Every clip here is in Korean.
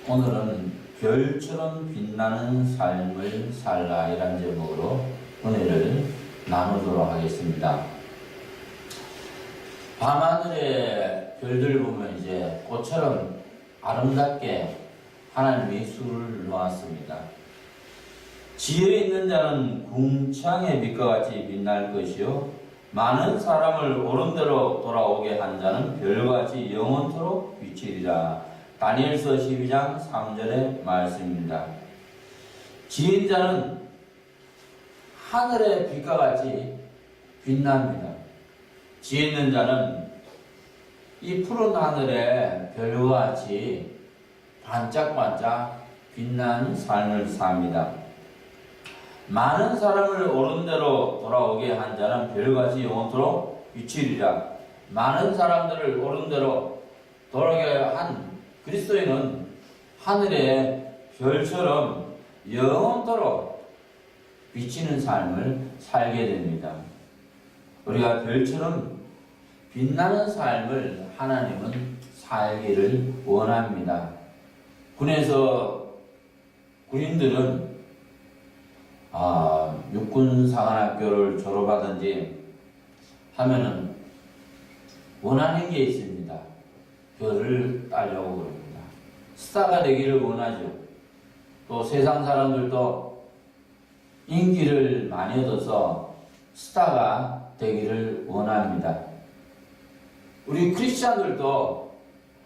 오늘은 별처럼 빛나는 삶을 살라 이란 제목으로 은혜를 나누도록 하겠습니다. 밤하늘의 별들 보면 이제 꽃처럼 아름답게 하나님이 수를 놓았습니다. 지혜에 있는 자는 궁창의 빛과 같이 빛날 것이요 많은 사람을 옳은대로 돌아오게 한 자는 별같이 영원토록 비치리라. 다니엘서 12장 3절의 말씀입니다. 지혜인 자는 하늘의 빛과 같이 빛납니다. 지혜 있는 자는 이 푸른 하늘의 별과 같이 반짝반짝 빛나는 삶을 삽니다. 많은 사람을 옳은 대로 돌아오게 한 자는 별같이 영원토록 비치리라. 많은 사람들을 옳은 대로 돌아오게 한 그리스도인은 하늘의 별처럼 영원토록 비치는 삶을 살게 됩니다. 우리가 별처럼 빛나는 삶을 하나님은 살기를 원합니다. 군에서 군인들은 육군사관학교를 졸업하든지 하면은 원하는 게 있습니다. 별을 따려고 그럽니다. 스타가 되기를 원하죠. 또 세상 사람들도 인기를 많이 얻어서 스타가 되기를 원합니다. 우리 크리스찬들도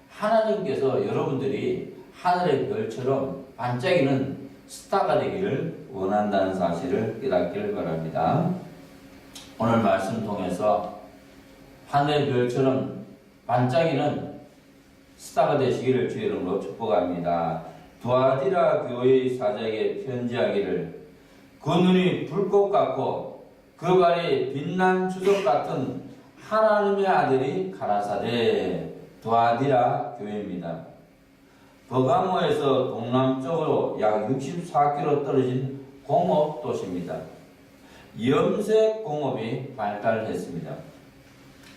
하나님께서 여러분들이 하늘의 별처럼 반짝이는 스타가 되기를 원한다는 사실을 깨닫기를 바랍니다. 오늘 말씀 통해서 하늘의 별처럼 반짝이는 스타가 되시기를 주의 이름으로 축복합니다. 두아디라 교회의 사자에게 편지하기를 그 눈이 불꽃 같고 그 발이 빛난 주석 같은 하나님의 아들이 가라사대. 두아디라 교회입니다. 버가모에서 동남쪽으로 약 64km 떨어진 공업 도시입니다. 염색 공업이 발달했습니다.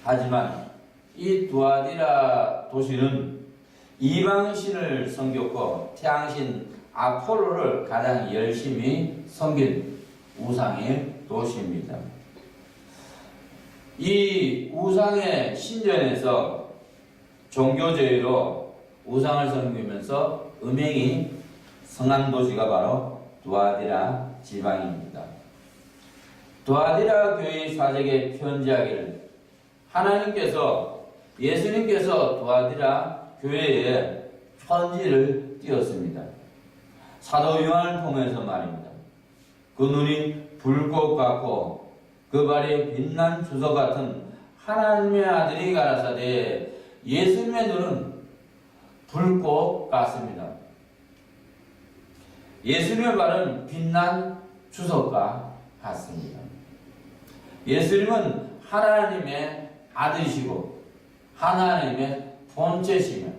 하지만 이 두아디라 도시는 이방신을 섬겼고 태양신 아폴로를 가장 열심히 섬긴 우상의 도시입니다. 이 우상의 신전에서 종교제의로 우상을 섬기면서 음행이 성한 도시가 바로 두아디라 지방입니다. 두아디라 교회의 사적에 편지하기를 예수님께서 두아디라 교회에 편지를 띄웠습니다. 사도 요한을 통해서 말입니다. 그 눈이 불꽃 같고 그 발이 빛난 주석 같은 하나님의 아들이 가라사대. 예수님의 눈은 불꽃 같습니다. 예수님의 발은 빛난 주석과 같습니다. 예수님은 하나님의 아들이시고 하나님의 본체시며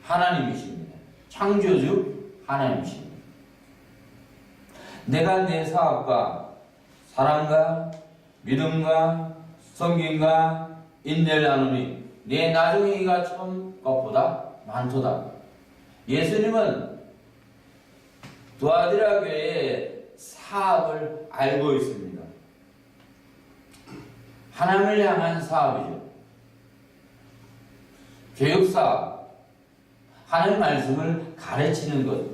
하나님이십니다. 창조주 하나님이십니다. 내가 내 사업과 사랑과 믿음과 섬김과 인내를 나누니 내 나중이가 처음 것보다 많도다. 예수님은 두아디라 교회의 사업을 알고 있습니다. 하나님을 향한 사업이죠. 교육사업, 하나님 말씀을 가르치는 것,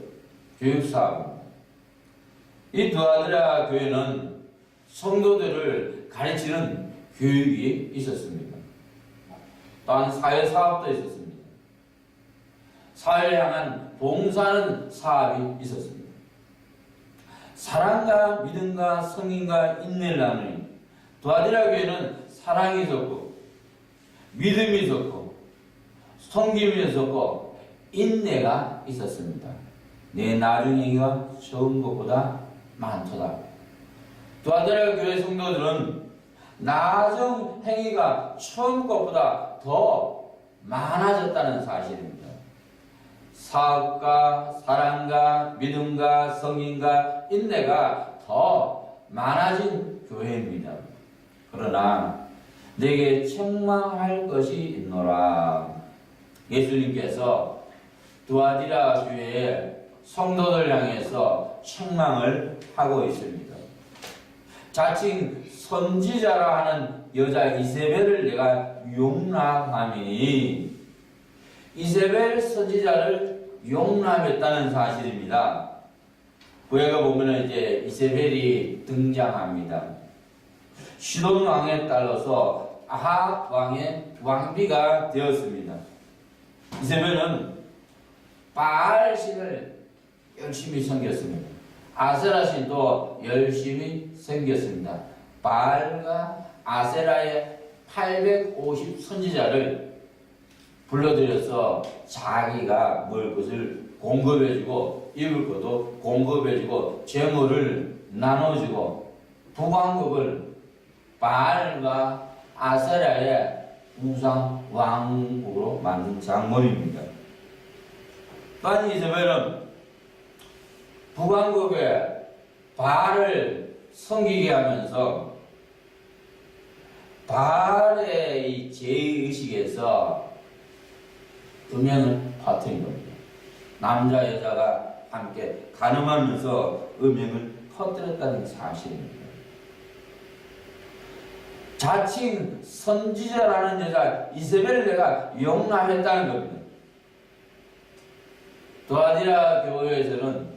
교육사업입니다. 이 두아디라 교회는 성도들을 가르치는 교육이 있었습니다. 또한 사회사업도 있었습니다. 사회를 향한 봉사하는 사업이 있었습니다. 사랑과 믿음과 성인과 인내를 나누니 두아디라 교회는 사랑이 있었고 믿음이 있었고 섬김이 있었고 인내가 있었습니다. 내 나중이가 처음 것보다 많도다. 두아디라 교회 성도들은 나중 행위가 처음 것보다 더 많아졌다는 사실입니다. 사업과 사랑과 믿음과 성인과 인내가 더 많아진 교회입니다. 그러나 내게 책망할 것이 있노라. 예수님께서 두아디라 교회의 성도들 향해서 책망을 하고 있습니다. 자칭 선지자라 하는 여자 이세벨을 내가 용납하니, 이세벨 선지자를 용납했다는 사실입니다. 구약에 보면은 이제 이세벨이 등장합니다. 시돈 왕에 따라서 아합 왕의 왕비가 되었습니다. 이세벨은 바알 신을 열심히 섬겼습니다. 아세라 신도 열심히 섬겼습니다. 바알과 아세라의 850 선지자를 불러들여서 자기가 먹을 것을 공급해주고 입을 것도 공급해주고 재물을 나눠주고 북왕국을 바알과 아세라의 우상 왕국으로 만든 장본입니다. 또한 이세벨은 북왕국의 바알을 섬기게 하면서 바알의 이 제의식에서 음행을 퍼뜨린 겁니다. 남자 여자가 함께 간음하면서 음행을 퍼뜨렸다는 사실입니다. 자칭 선지자라는 여자 이세벨을 내가 용납했다는 겁니다. 두아디라 교회에서는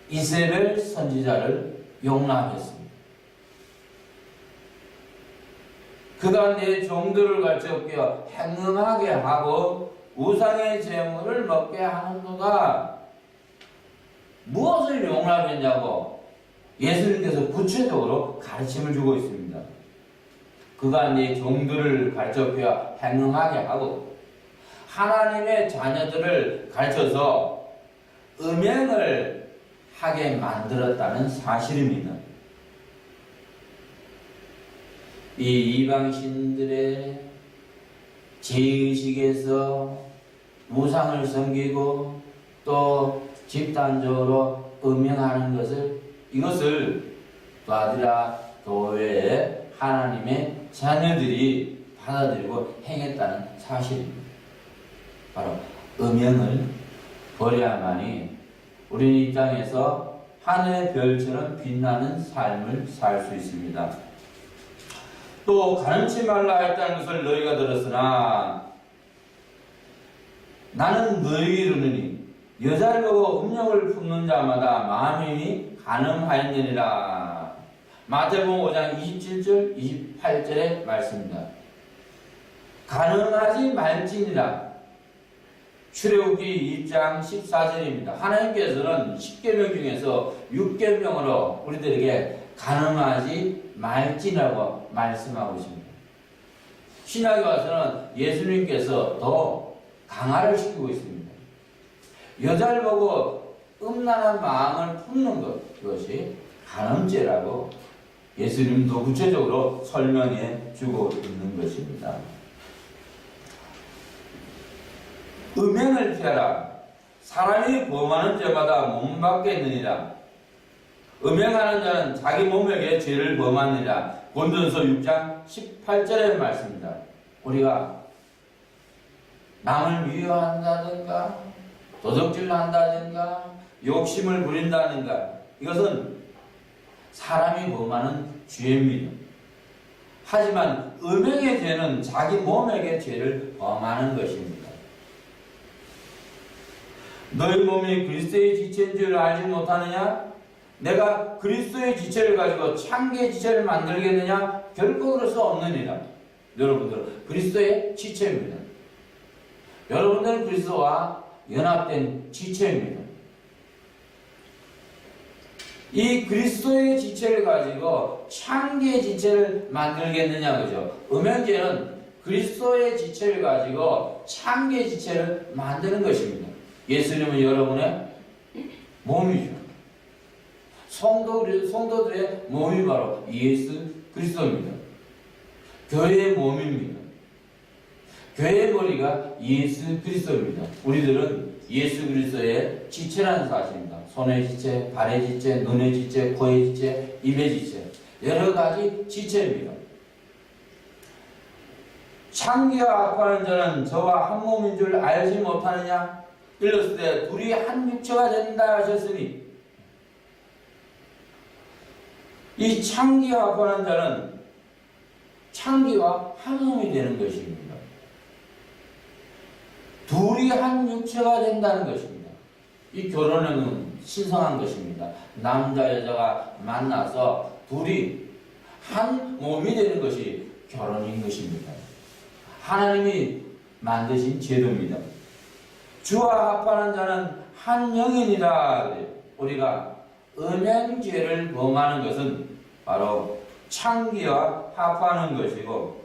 이세벨 선지자를 용납했습니다. 그가 내 종들을 가르쳐 행음하게 하고 우상의 제물을 먹게 하는 도가 무엇을 용납했냐고 예수님께서 구체적으로 가르침을 주고 있습니다. 그가 내 종들을 가르쳐 행음하게 하고 하나님의 자녀들을 가르쳐서 음행을 하게 만들었다는 사실입니다. 이 이방신들의 제의식에서 우상을 섬기고 또 집단적으로 음행하는 이것을 두아디라 교회의 하나님의 자녀들이 받아들이고 행했다는 사실입니다. 바로 음행을 버려야만이 우리 입장에서 하늘의 별처럼 빛나는 삶을 살 수 있습니다. 또 가늠치 말라 했다는 것을 너희가 들었으나 나는 너희에게 이르노니 여자를 보고 음욕을 품는 자마다 마음이 간음하였느니라. 마태복음 5장 27절 28절의 말씀입니다. 간음하지 말지니라. 출애굽기 2장 14절입니다. 하나님께서는 10계명 중에서 6계명으로 우리들에게 간음하지 말지라고 말씀하고 있습니다. 신약에 와서는 예수님께서 더 강화를 시키고 있습니다. 여자를 보고 음란한 마음을 품는 것, 그것이 간음죄라고 예수님도 구체적으로 설명해 주고 있는 것입니다. 음행을 피하라. 사람이 범하는 죄마다 몸받겠느니라. 음행하는 자는 자기 몸에게 죄를 범하느니라. 본전서 6장 18절의 말씀입니다. 우리가 남을 미워한다든가 도적질을 한다든가 욕심을 부린다든가 이것은 사람이 범하는 죄입니다. 하지만 음행의 죄는 자기 몸에게 죄를 범하는 것입니다. 너희 몸이 그리스도의 지체인 줄 알지 못하느냐? 내가 그리스도의 지체를 가지고 창기의 지체를 만들겠느냐? 결코 그럴 수 없느니라. 여러분들 그리스도의 지체입니다. 여러분들은 그리스도와 연합된 지체입니다. 이 그리스도의 지체를 가지고 창기의 지체를 만들겠느냐, 그죠? 음행죄는 그리스도의 지체를 가지고 창기의 지체를 만드는 것입니다. 예수님은 여러분의 몸이죠. 성도들의 몸이 바로 예수 그리스도입니다. 교회의 몸입니다. 교회의 머리가 예수 그리스도입니다. 우리들은 예수 그리스도의 지체라는 사실입니다. 손의 지체, 발의 지체, 눈의 지체, 코의 지체, 입의 지체, 여러 가지 지체입니다. 창기와 합하는 자는 저와 한 몸인 줄 알지 못하느냐? 일렀을 때 둘이 한 육체가 된다 하셨으니, 이 창기와 합하는 자는 창기와 한 몸이 되는 것입니다. 둘이 한 육체가 된다는 것입니다. 이 결혼은 신성한 것입니다. 남자 여자가 만나서 둘이 한 몸이 되는 것이 결혼인 것입니다. 하나님이 만드신 제도입니다. 주와 합하는 자는 한 영이니라. 우리가 음행죄를 범하는 것은 바로 창기와 합하는 것이고,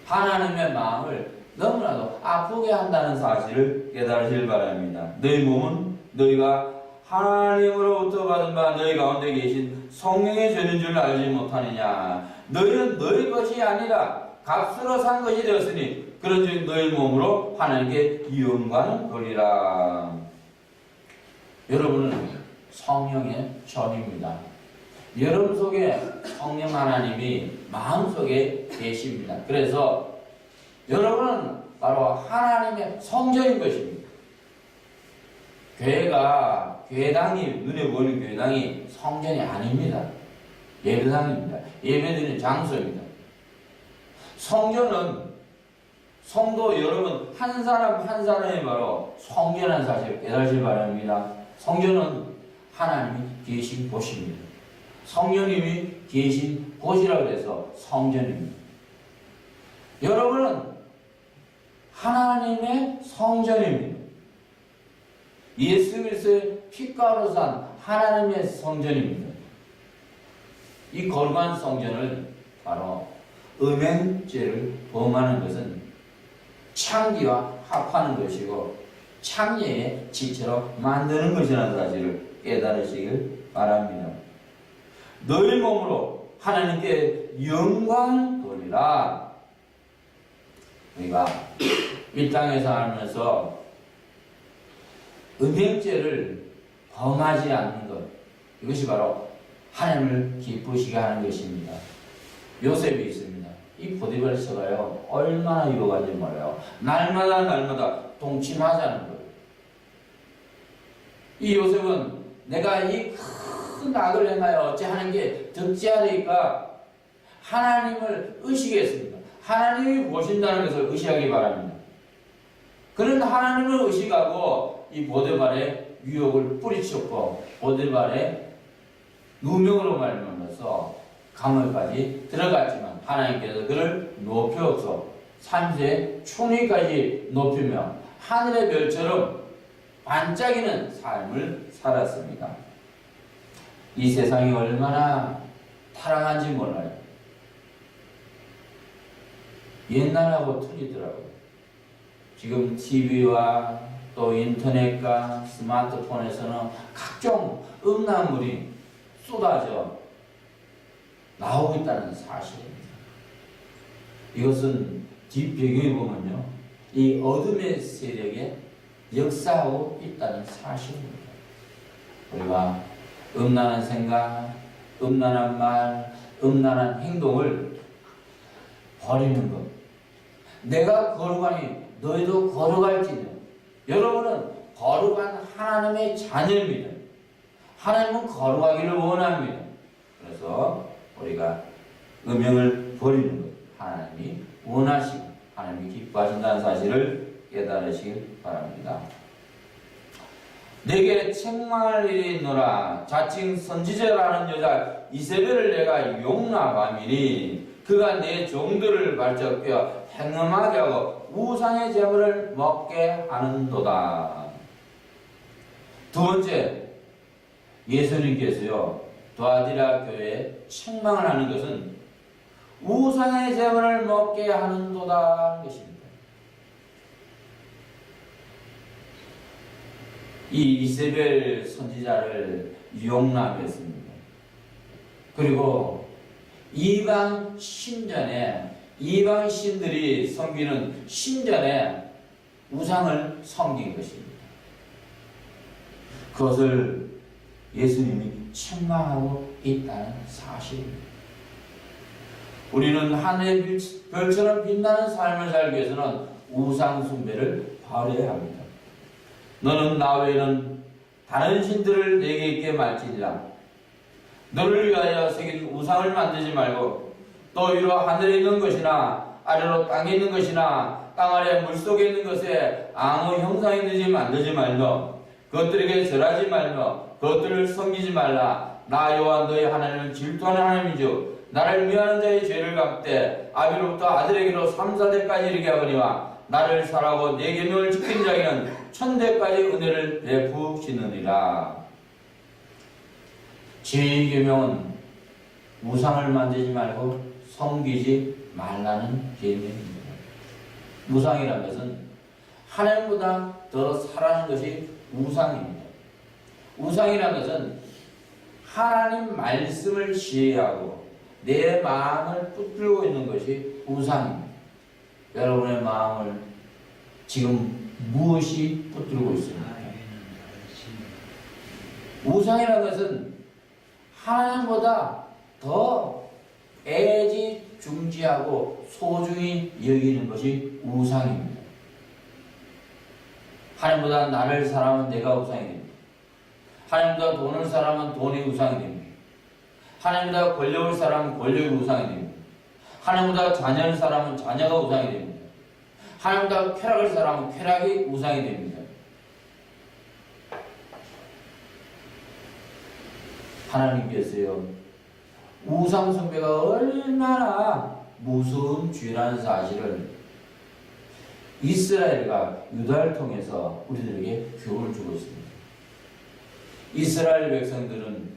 하나님의 마음을 너무나도 아프게 한다는 사실을 깨달으시길 바랍니다. 너희 몸은 너희가 하나님으로부터 받은 바 너희 가운데 계신 성령의 죄인 줄 알지 못하느냐? 너희는 너희 것이 아니라 값으로 산 것이 되었으니 그런즉 너희 몸으로 하나님께 영광을 돌리라. 여러분은 성령의 전입니다. 여러분 속에 성령 하나님이 마음속에 계십니다. 그래서 여러분은 바로 하나님의 성전인 것입니다. 교회가, 교회당이, 눈에 보이는 교회당이 성전이 아닙니다. 예배당입니다. 예배드리는 장소입니다. 성전은 성도 여러분 한 사람 한 사람이 바로 성전한 사실을 깨달으시기 바랍니다. 성전은 하나님이 계신 곳입니다. 성령님이 계신 곳이라고 해서 성전입니다. 여러분은 하나님의 성전입니다. 예수 그리스도의 피가로 산 하나님의 성전입니다. 이 거룩한 성전을 바로 음행죄를 범하는 것은 창기와 합하는 것이고 창녀의 지체로 만드는 것이라는 사실을 깨달으시길 바랍니다. 너희 몸으로 하나님께 영광을 돌리라. 우리가 이 땅에 살면서 음행죄를 범하지 않는 것, 이것이 바로 하나님을 기쁘시게 하는 것입니다. 요셉이 있습니다. 이 보디발서가요 얼마나 유혹한지 몰라요. 날마다 동침하자는 거예요. 이 요셉은 내가 이 큰 악을 행하여 어찌 하는 게 득지하리까 하나님을 의식했습니다. 하나님이 보신다는 것을 의식하기 바랍니다. 그는 하나님을 의식하고 이 보디발의 유혹을 뿌리쳤고 보디발의 누명으로 말미암아서 감옥까지 들어갔지만 하나님께서 그를 높여서 3세 총리까지 높이며 하늘의 별처럼 반짝이는 삶을 살았습니다. 이 세상이 얼마나 타락한지 몰라요. 옛날하고 틀리더라고요. 지금 TV와 또 인터넷과 스마트폰에서는 각종 음란물이 쏟아져 나오고 있다는 사실입니다. 이것은 뒷배경에 보면요, 이 어둠의 세력에 역사하고 있다는 사실입니다. 우리가 음란한 생각, 음란한 말, 음란한 행동을 버리는 것. 내가 거룩하니 너희도 거룩할지니. 여러분은 거룩한 하나님의 자녀입니다. 하나님은 거룩하기를 원합니다. 그래서 우리가 음행을 버리는 것, 하나님이 원하시고 하나님이 기뻐하신다는 사실을 깨달으시길 바랍니다. 내게 책망할 일이 있노라. 자칭 선지자라는 여자 이세벨을 내가 용납함이니 그가 내 종들을 발적하여 행음하게 하고 우상의 제물을 먹게 하는도다. 두 번째, 예수님께서요 도아디라 교회에 책망을 하는 것은 우상의 제물을 먹게 하는도다 것입니다. 이 이세벨 선지자를 용납했습니다. 그리고 이방 신전에 이방 신들이 섬기는 신전에 우상을 섬긴 것입니다. 그것을 예수님이 책망하고 있다는 사실입니다. 우리는 하늘의 별처럼 빛나는 삶을 살기 위해서는 우상 숭배를 버려야 합니다. 너는 나 외에는 다른 신들을 내게 있게 말지니라. 너를 위하여 새긴 우상을 만들지 말고 또 위로 하늘에 있는 것이나 아래로 땅에 있는 것이나 땅 아래 물속에 있는 것에 아무 형상이 있는지 만들지 말며 그것들에게 절하지 말며 그것들을 섬기지 말라. 나 여호와 너희 하나님은 질투하는 하나님이죠. 나를 미워하는 자의 죄를 갚되 아비로부터 아들에게로 3, 4대까지 이르게 하거니와 나를 사랑하고 내 계명을 지키는 자에게는 1000대까지 은혜를 베푸시느니라. 제 계명은 우상을 만들지 말고 섬기지 말라는 계명입니다. 우상이라는 것은 하나님보다 더 사랑하는 것이 우상입니다. 우상이라는 것은 하나님 말씀을 지혜하고 내 마음을 붙들고 있는 것이 우상입니다. 여러분의 마음을 지금 무엇이 붙들고 있습니까? 우상이라는 것은 하나님보다 더 애지중지하고 소중히 여기는 것이 우상입니다. 하나님보다 나를 사랑하면 내가 우상이 됩니다. 하나님보다 돈을 사랑하면 돈이 우상이 됩니다. 하나님보다 권력을 사랑하면 권력이 우상이 됩니다. 하나님보다 자녀를 사랑하면 자녀가 우상이 됩니다. 하나님보다 쾌락을 사랑하면 쾌락이 우상이 됩니다. 하나님께서요, 우상 숭배가 얼마나 무서운 죄라는 사실을 이스라엘과 유다를 통해서 우리들에게 교훈을 주고 있습니다. 이스라엘 백성들은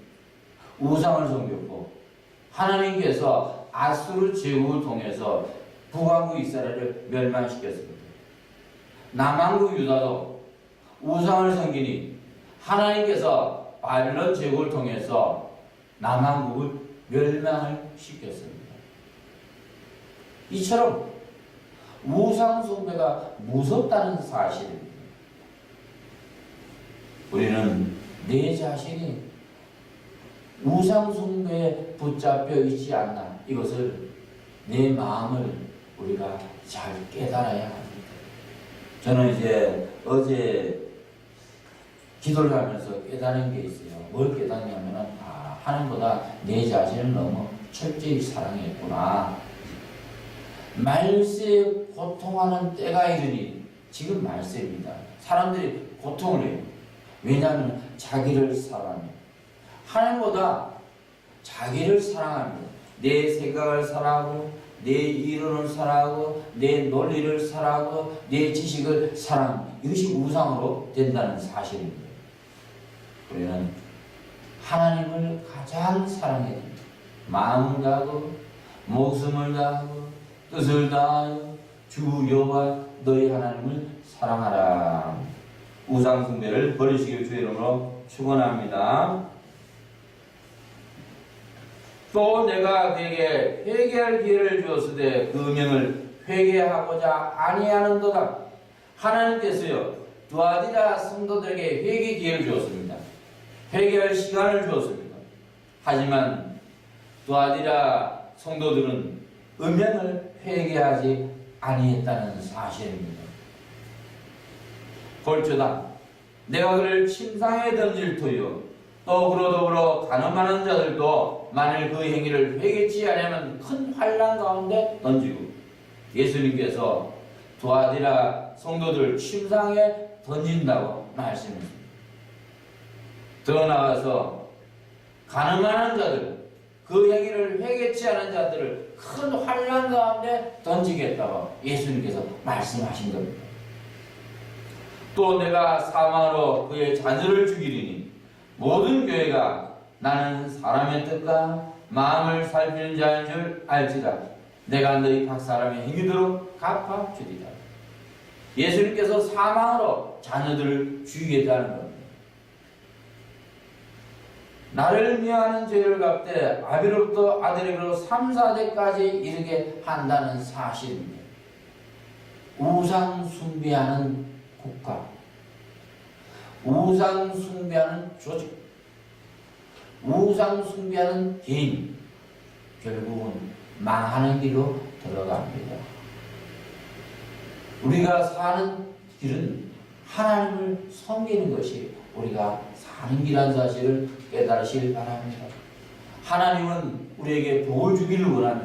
우상을 섬겼고 하나님께서 아수르 제국을 통해서 북왕국 이스라엘을 멸망시켰습니다. 남왕국 유다도 우상을 섬기니 하나님께서 바벨론 제국을 통해서 남왕국을 멸망을 시켰습니다. 이처럼 우상 숭배가 무섭다는 사실입니다. 우리는 내 자신이 우상 숭배에 붙잡혀 있지 않나, 이것을 내 마음을 우리가 잘 깨달아야 합니다. 저는 이제 어제 기도를 하면서 깨달은 게 있어요. 뭘 깨닫냐면은, 하나님보다 내 자신을 너무 철저히 사랑했구나. 말세에 고통하는 때가 이르니, 지금 말세입니다. 사람들이 고통을 해요. 왜냐하면 자기를 사랑해요. 하나님보다 자기를 사랑합니다. 내 생각을 사랑하고 내 이론을 사랑하고 내 논리를 사랑하고 내 지식을 사랑하고, 이것이 우상으로 된다는 사실입니다. 우리는 하나님을 가장 사랑해야 됩니다. 마음을 다하고 목숨을 다하고 뜻을 다하여 주 여호와 너희 하나님을 사랑하라. 우상 숭배를 버리시길 주의 이름으로 축원합니다. 또 내가 그에게 회개할 기회를 주었으되 그 명을 회개하고자 아니하는도다. 하나님께서요, 두아디라 성도들에게 회개 기회를 주었습니다. 회개할 시간을 주었습니다. 하지만 두아디라 성도들은 음행을 회개하지 아니했다는 사실입니다. 볼지어다 내가 그를 침상에 던질 터이요 또 그로 더불어 가늠하는 자들도 만일 그 행위를 회개치 아니하면 큰 환난 가운데 던지고, 예수님께서 두아디라 성도들 침상에 던진다고 말씀했습니다. 더 나아가서 가늠하는 자들, 그 행위를 회개치 않은 자들을 큰 환난 가운데 던지겠다고 예수님께서 말씀하신 겁니다. 또 내가 사망으로 그의 자녀를 죽이리니 모든 교회가 나는 사람의 뜻과 마음을 살피는 자인 줄 알지라. 내가 너희 각 사람의 행위대로 갚아주리라. 예수님께서 사망으로 자녀들을 죽이겠다는 겁니다. 나를 미워하는 죄를 갚되 아비로부터 아들에게로 3, 4대까지 이르게 한다는 사실입니다. 우상 숭배하는 국가, 우상 숭배하는 조직, 우상 숭배하는 개인, 결국은 망하는 길로 들어갑니다. 우리가 사는 길은 하나님을 섬기는 것이 우리가 사는 길이라는 사실을 깨달으시길 바랍니다. 하나님은 우리에게 복을 주기를 원하며,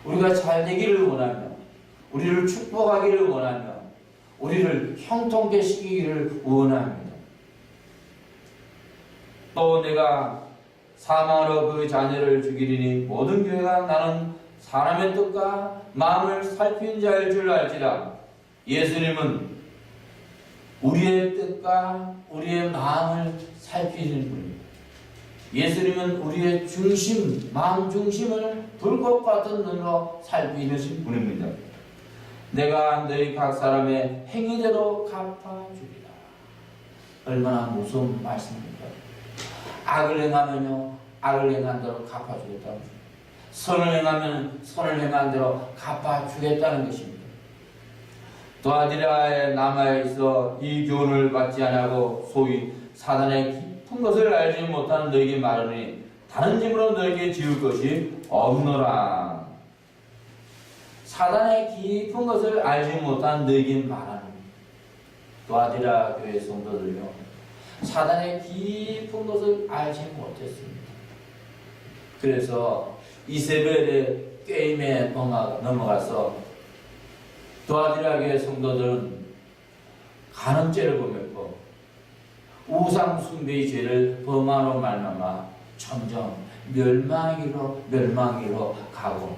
우리가 잘 되기를 원하며, 우리를 축복하기를 원하며, 우리를 형통케 시키기를 원합니다. 또 내가 사망으로 그 자녀를 죽이리니 모든 교회가 나는 사람의 뜻과 마음을 살피는 자일 줄 알지라. 예수님은 우리의 뜻과 우리의 마음을 살피는 분입니다. 예수님은 우리의 중심, 마음 중심을 불꽃 같은 눈으로 살피는 분입니다. 내가 너희 각 사람의 행위대로 갚아주리라. 얼마나 무서운 말씀입니까? 악을 행하면요, 악을 행한 대로 갚아주겠다는 것입니다. 선을 행하면 선을 행한 대로 갚아주겠다는 것입니다. 도아디라에 남아있어 이 교훈을 받지 아니하고 소위 사단의 깊은 것을 알지 못하는 너에게 말하니 다른 집으로 너에게 지을 것이 없노라. 사단의 깊은 것을 알지 못한 너에게 말하는 도아디라 교회 성도들요, 사단의 깊은 것을 알지 못했습니다. 그래서 이세벨의 게임에 넘어가서 도아디라 교회 성도들은 간음죄를 범했고 우상 숭배의 죄를 범함으로 말미암아 점점 멸망으로 가고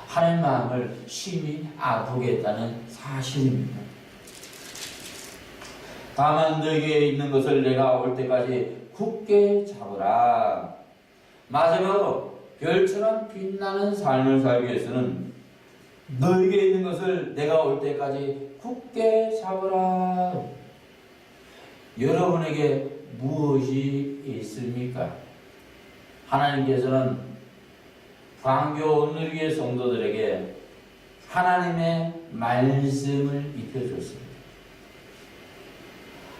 하나님 마음을 심히 아프게 했다는 사실입니다. 다만 너에게 있는 것을 내가 올 때까지 굳게 잡으라. 마지막으로 별처럼 빛나는 삶을 살기 위해서는 너에게 있는 것을 내가 올 때까지 굳게 잡으라. 여러분에게 무엇이 있습니까? 하나님께서는 광교 온누리교회 성도들에게 하나님의 말씀을 입혀줬습니다.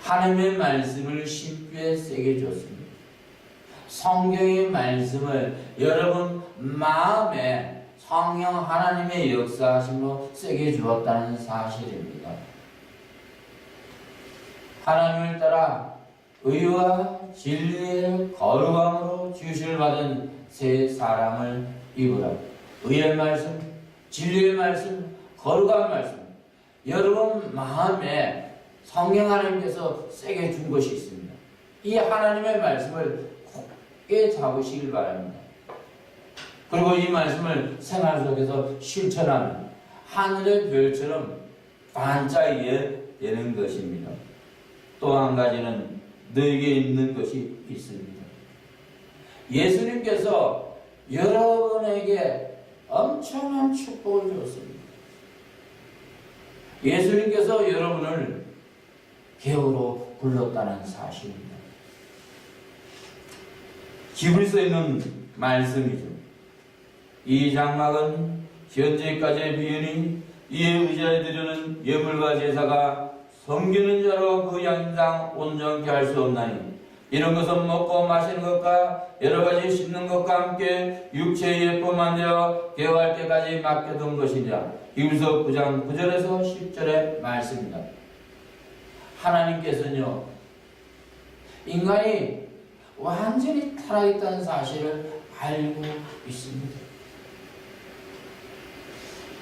하나님의 말씀을 심기에 새겨 줬습니다. 성경의 말씀을 여러분 마음에 성령 하나님의 역사하심으로 새겨 주었다는 사실입니다. 하나님을 따라 의와 진리의 거룩함으로 지으심을 받은 새 사람을 입으라. 의의 말씀, 진리의 말씀, 거룩한 말씀, 여러분 마음에 성령 하나님께서 새겨 준 것이 있습니다. 이 하나님의 말씀을 굳게 잡으시길 바랍니다. 그리고 이 말씀을 생활 속에서 실천하면 하늘의 별처럼 반짝이게 되는 것입니다. 또 한 가지는 너에게 있는 것이 있습니다. 예수님께서 여러분에게 엄청난 축복을 주었습니다. 예수님께서 여러분을 개우로 불렀다는 사실입니다. 히브리서에 있는 말씀이죠. 이 장막은 현재까지의 비유니 이에 의지하여 드리는 예물과 제사가 섬기는 자로 그 양상 온전케 할 수 없나니 이런 것은 먹고 마시는 것과 여러 가지 씹는 것과 함께 육체의 예법만 되어 개화할 때까지 맡겨둔 것이냐. 히브리서 9장 9절에서 10절의 말씀입니다. 하나님께서는요, 인간이 완전히 타락했다는 사실을 알고 있습니다.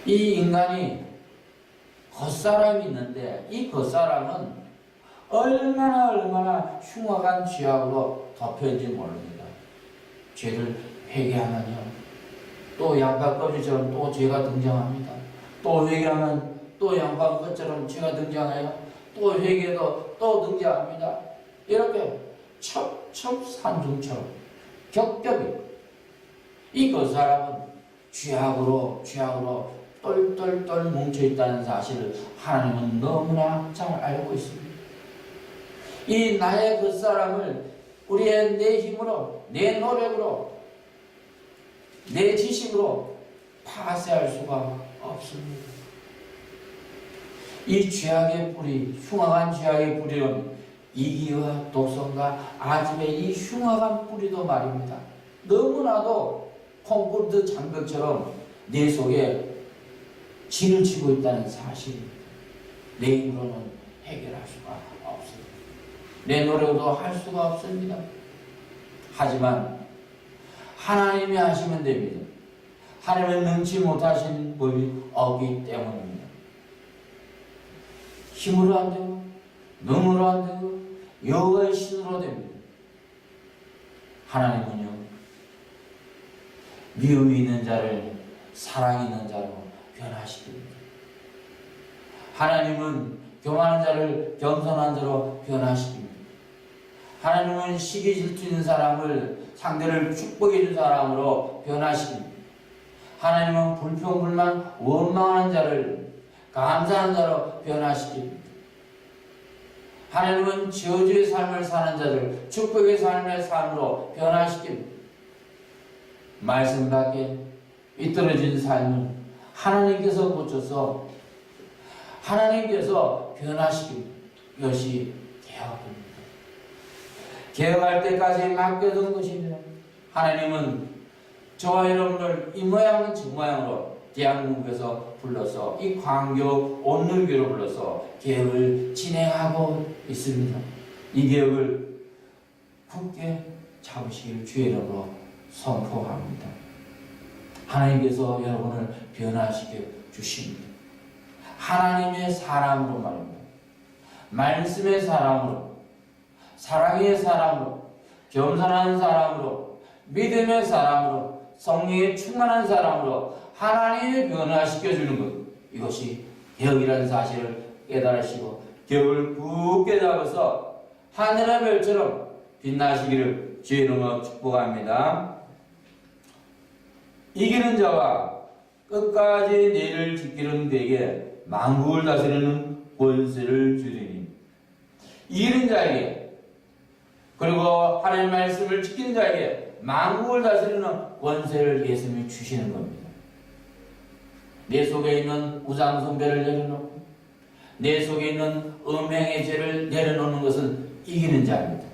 이 인간이 겉사람이 있는데 이 겉사람은 얼마나 흉악한 죄악으로 덮여있는지 모릅니다. 죄를 회개하면요, 또 양파 껍질처럼 또 죄가 등장합니다. 또 회개하면 또 양파 껍질처럼 죄가 등장해요. 또 회개도 또 등장합니다. 이렇게 첩첩산중처럼 겹겹이 이 겉사람은 죄악으로 똘똘똘 뭉쳐있다는 사실을 하나님은 너무나 잘 알고 있습니다. 이 나의 겉사람을 우리의 내 힘으로, 내 노력으로, 내 지식으로 파쇄할 수가 없습니다. 이 죄악의 뿌리, 흉악한 죄악의 뿌리는 이기와 독성과 아집의 이 흉악한 뿌리도 말입니다. 너무나도 콘크리트 장벽처럼 내 속에 진을 치고 있다는 사실입니다. 내 힘으로는 해결할 수가 없습니다. 내 노력으로 할 수가 없습니다. 하지만 하나님이 하시면 됩니다. 하나님은 능치 못하신 법이 없기 때문입니다. 힘으로 안 되고 능으로 안 되고 여호와의 신으로 됩니다. 하나님은요, 미움이 있는 자를 사랑이 있는 자로 변화시킵니다. 하나님은 교만한 자를 겸손한 자로 변화시킵니다. 하나님은 시기 질투 있는 사람을 상대를 축복해 준 사람으로 변화시킵니다. 하나님은 불평, 불만, 원망하는 자를 감사한 자로 변화시킵니다. 하나님은 저주의 삶을 사는 자들 축복의 삶의 삶으로 변화시킵니다. 말씀 밖에 삐뚤어진 삶을 하나님께서 고쳐서 하나님께서 변화시킵니다. 이것이 개혁입니다. 개혁할 때까지 맡겨둔 것입니다. 하나님은 저와 여러분을 이 모양 저 모양으로 대한민국에서 불러서 이 광교 온누리교로 불러서 개혁을 진행하고 있습니다. 이 개혁을 굳게 잡으시길 주의 이름으로 선포합니다. 하나님께서 여러분을 변화시켜 주십니다. 하나님의 사람으로 말입니다. 말씀의 사람으로, 사랑의 사람으로, 겸손한 사람으로, 믿음의 사람으로, 성령에 충만한 사람으로 하나님이 변화시켜주는 것, 이것이 개혁이라는 사실을 깨달으시고 개혁을 굳게 잡아서 하늘의 별처럼 빛나시기를 주의 이름으로 축복합니다. 이기는 자와 끝까지 내를 지키는 그에게 만국을 다스리는 권세를 주리니, 이기는 자에게 그리고 하나님의 말씀을 지키는 자에게 만국을 다스리는 권세를 예수님이 주시는 겁니다. 내 속에 있는 우상 숭배를 내려놓고 내 속에 있는 음행의 죄를 내려놓는 것은 이기는 자입니다.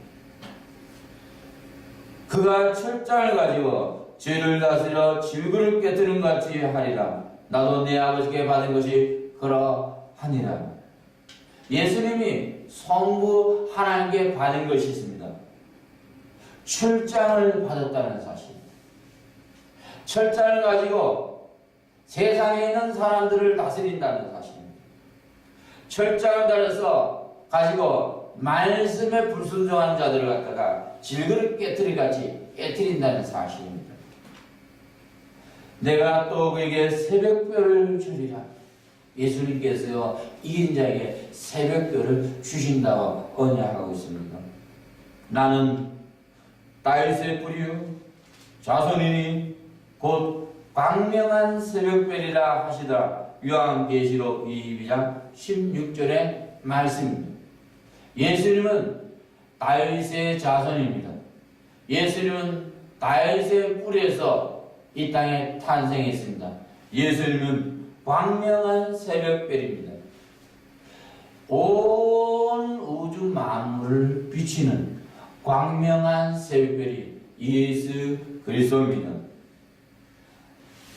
그가 철장을 가지고 죄를 다스려 질그를 깨뜨린 같이 하리라. 나도 내 아버지께 받은 것이 그러하니라. 예수님이 성부 하나님께 받은 것이 있습니다. 철장을 받았다는 사실입니다. 철장을 가지고 세상에 있는 사람들을 다스린다는 사실입니다. 철장을 달아서 가지고 말씀에 불순종한 자들을 갖다가 질그릇 깨트리같이 깨트린다는 사실입니다. 내가 또 그에게 새벽별을 주리라. 예수님께서 이긴 자에게 새벽별을 주신다고 언약하고 있습니다. 나는 다윗의 뿌리요 자손이니 곧 광명한 새벽별이라 하시더라. 요한계시록 22장 16절의 말씀입니다. 예수님은 다윗의 자손입니다. 예수님은 다윗의 뿌리에서 이 땅에 탄생했습니다. 예수님은 광명한 새벽별입니다. 온 우주 만물을 비치는 광명한 새벽별이 예수 그리스도입니다.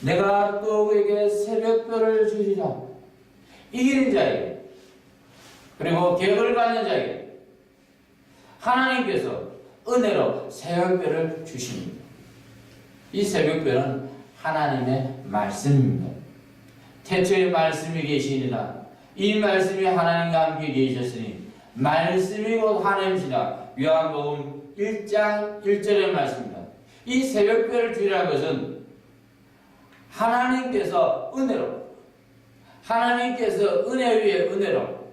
내가 또 그에게 새벽별을 주리라. 이기는 자에게 그리고 개혁을 받는 자에게 하나님께서 은혜로 새벽별을 주십니다. 이 새벽별은 하나님의 말씀입니다. 태초에 말씀이 계시니라. 이 말씀이 하나님과 함께 계셨으니 말씀이 곧 하나님이시라. 요한복음 1장 1절의 말씀입니다. 이 새벽별을 주리라는 것은 하나님께서 은혜로, 하나님께서 은혜 위에 은혜로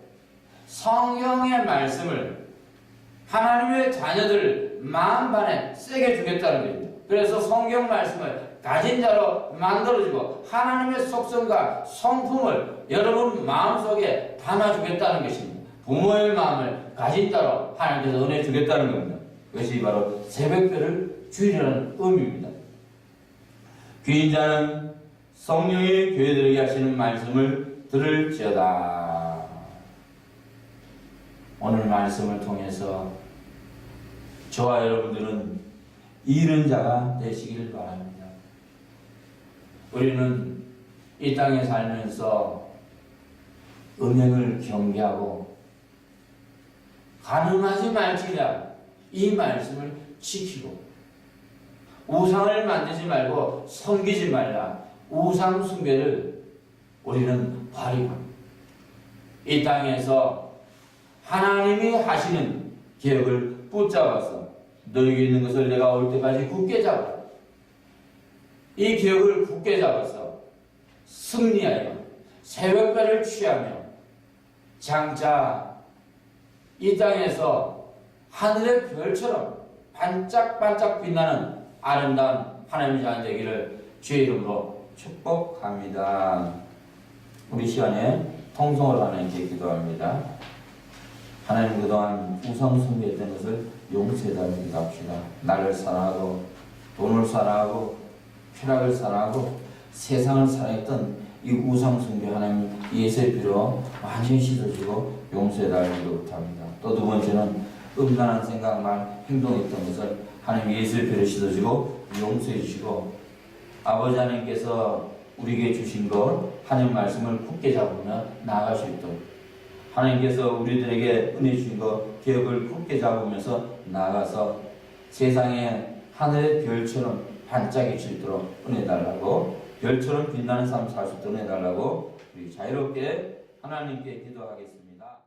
성경의 말씀을 하나님의 자녀들 마음반에 세게 주겠다는 겁니다. 그래서 성경 말씀을 가진 자로 만들어주고 하나님의 속성과 성품을 여러분 마음속에 담아주겠다는 것입니다. 부모의 마음을 가진 자로 하나님께서 은혜 주겠다는 겁니다. 그것이 바로 새벽별을 주의라는 의미입니다. 귀인 자는 성령이 교회들에게 하시는 말씀을 들을지어다. 오늘 말씀을 통해서 저와 여러분들은 잃은 자가 되시길 바랍니다. 우리는 이 땅에 살면서 음행을 경계하고 가능하지 말지라 이 말씀을 지키고 우상을 만들지 말고 섬기지 말라. 우상 숭배를 우리는 버리고 이 땅에서 하나님이 하시는 계획을 붙잡아서 너에게 있는 것을 내가 올 때까지 굳게 잡아 이 계획을 굳게 잡아서 승리하여 새벽별을 취하며 장차 이 땅에서 하늘의 별처럼 반짝반짝 빛나는 아름다운 하나님의 자녀 되기를 주의 이름으로 축복합니다. 우리 시간에 통성으로 하나님께 기도합니다. 하나님, 그동안 우상 숭배했던 것을 용서해달라고 기도합시다. 나를 사랑하고 돈을 사랑하고 쾌락을 사랑하고 세상을 사랑했던 이 우상 숭배 하나님 예수의 피로 완전히 씻어주고 용서해달라고 기도합니다. 또 두 번째는 음란한 생각, 말, 행동했던 것을 하나님 예수의 피로 씻어주고 용서해 주시고 아버지 하나님께서 우리에게 주신 것 하나님 말씀을 굳게 잡으며 나아갈 수 있도록 하나님께서 우리들에게 은혜 주신 것 기억을 굳게 잡으면서 나아가서 세상에 하늘의 별처럼 반짝일 수 있도록 은혜 달라고 별처럼 빛나는 삶 살 수 있도록 은혜 달라고 우리 자유롭게 하나님께 기도하겠습니다.